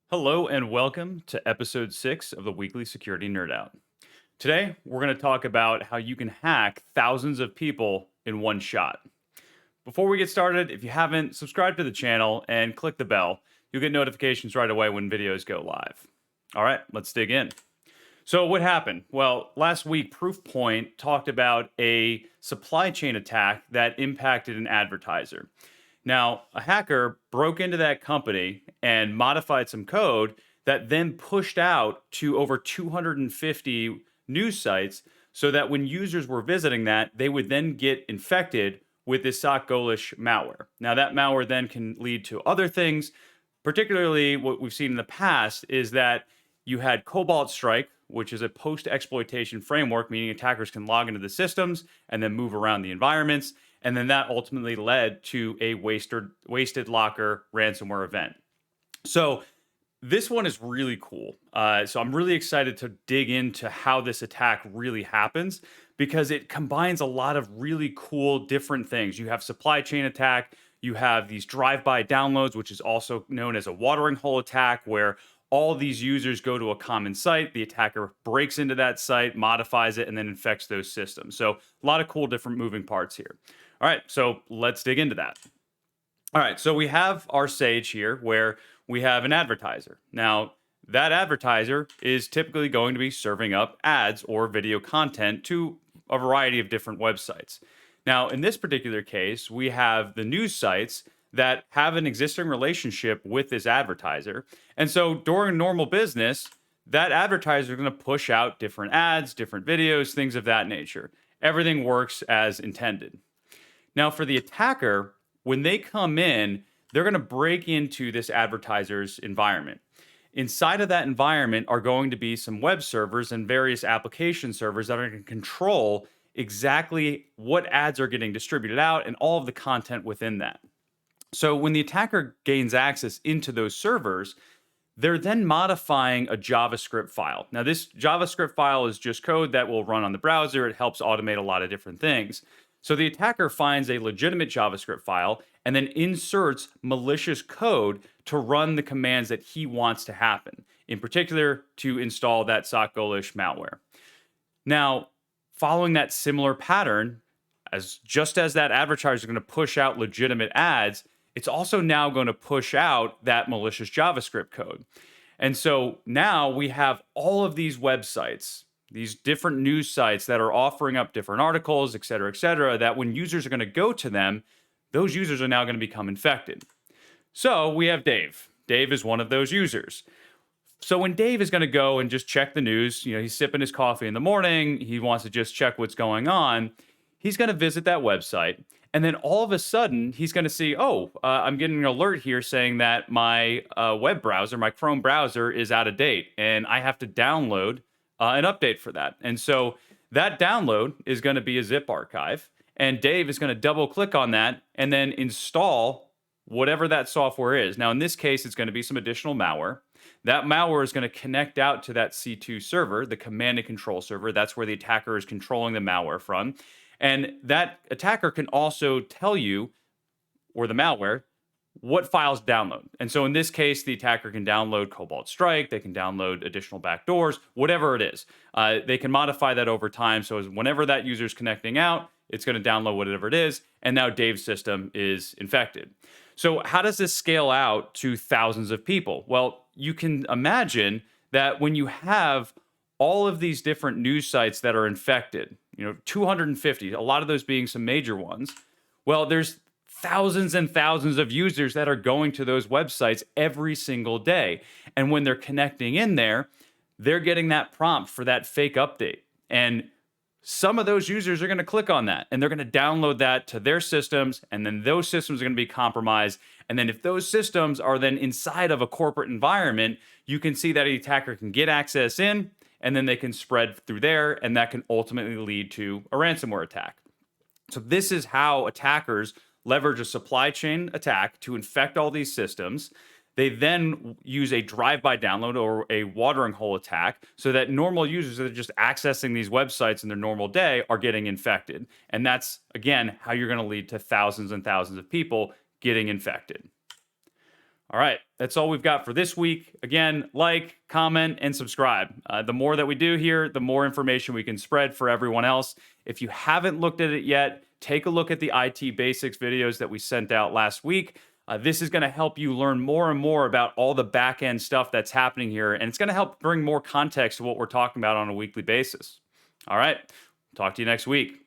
Hello and welcome to episode 6 of the Weekly Security Nerd Out. Today, we're going to talk about how you can hack thousands of people in one shot. Before we get started, if you haven't, subscribe to the channel and click the bell. You'll get notifications right away when videos go live. All right, let's dig in. So, what happened? Well, last week, Proofpoint talked about a supply chain attack that impacted an advertiser. Now, a hacker broke into that company and modified some code that then pushed out to over 250 news sites so that when users were visiting that, they would then get infected with this sock Golish malware. Now, that malware then can lead to other things. Particularly, what we've seen in the past is that you had Cobalt Strike, which is a post exploitation framework, meaning attackers can log into the systems and then move around the environments. And then that ultimately led to a wasted locker ransomware event. So this one is really cool. So I'm really excited to dig into how this attack really happens because it combines a lot of really cool different things. You have supply chain attack, you have these drive-by downloads, which is also known as a watering hole attack, where all these users go to a common site, the attacker breaks into that site, modifies it, and then infects those systems. So a lot of cool different moving parts here. All right, so let's dig into that. All right, so we have our Sage here where we have an advertiser. Now, that advertiser is typically going to be serving up ads or video content to a variety of different websites. Now, in this particular case, we have the news sites that have an existing relationship with this advertiser. And so during normal business, that advertiser is going to push out different ads, different videos, things of that nature. Everything works as intended. Now, for the attacker, when they come in, they're going to break into this advertiser's environment. Inside of that environment are going to be some web servers and various application servers that are going to control exactly what ads are getting distributed out and all of the content within that. So when the attacker gains access into those servers, they're then modifying a JavaScript file. Now, this JavaScript file is just code that will run on the browser. It helps automate a lot of different things. So the attacker finds a legitimate JavaScript file and then inserts malicious code to run the commands that he wants to happen, in particular to install that sock Golish malware. Now, following that similar pattern, just as that advertiser is going to push out legitimate ads, it's also now going to push out that malicious JavaScript code. And so now we have all of these websites, these different news sites that are offering up different articles, et cetera, that when users are going to go to them, those users are now going to become infected. So we have Dave. Dave is one of those users. So when Dave is going to go and just check the news, he's sipping his coffee in the morning, he wants to just check what's going on, he's going to visit that website. And then all of a sudden, he's going to see, I'm getting an alert here saying that my web browser, my Chrome browser is out of date. And I have to download an update for that. And so that download is going to be a zip archive. And Dave is going to double click on that and then install whatever that software is. Now, in this case, it's going to be some additional malware. That malware is going to connect out to that C2 server, the command and control server. That's where the attacker is controlling the malware from. And that attacker can also tell you, or the malware, what files download. And so in this case, the attacker can download Cobalt Strike, they can download additional backdoors, whatever it is. They can modify that over time. So whenever that user is connecting out, it's going to download whatever it is. And now Dave's system is infected. So how does this scale out to thousands of people? Well, you can imagine that when you have all of these different news sites that are infected, 250, a lot of those being some major ones, well, there's thousands and thousands of users that are going to those websites every single day. And when they're connecting in there, they're getting that prompt for that fake update. And some of those users are going to click on that and they're going to download that to their systems. And then those systems are going to be compromised. And then if those systems are then inside of a corporate environment, you can see that the attacker can get access in and then they can spread through there. And that can ultimately lead to a ransomware attack. So this is how attackers leverage a supply chain attack to infect all these systems. They then use a drive-by download or a watering hole attack so that normal users that are just accessing these websites in their normal day are getting infected. And that's, again, how you're going to lead to thousands and thousands of people getting infected. All right, that's all we've got for this week. Again, like, comment, and subscribe. The more that we do here, the more information we can spread for everyone else. If you haven't looked at it yet, take a look at the IT basics videos that we sent out last week. This is going to help you learn more and more about all the back end stuff that's happening here, and it's going to help bring more context to what we're talking about on a weekly basis. All right, talk to you next week.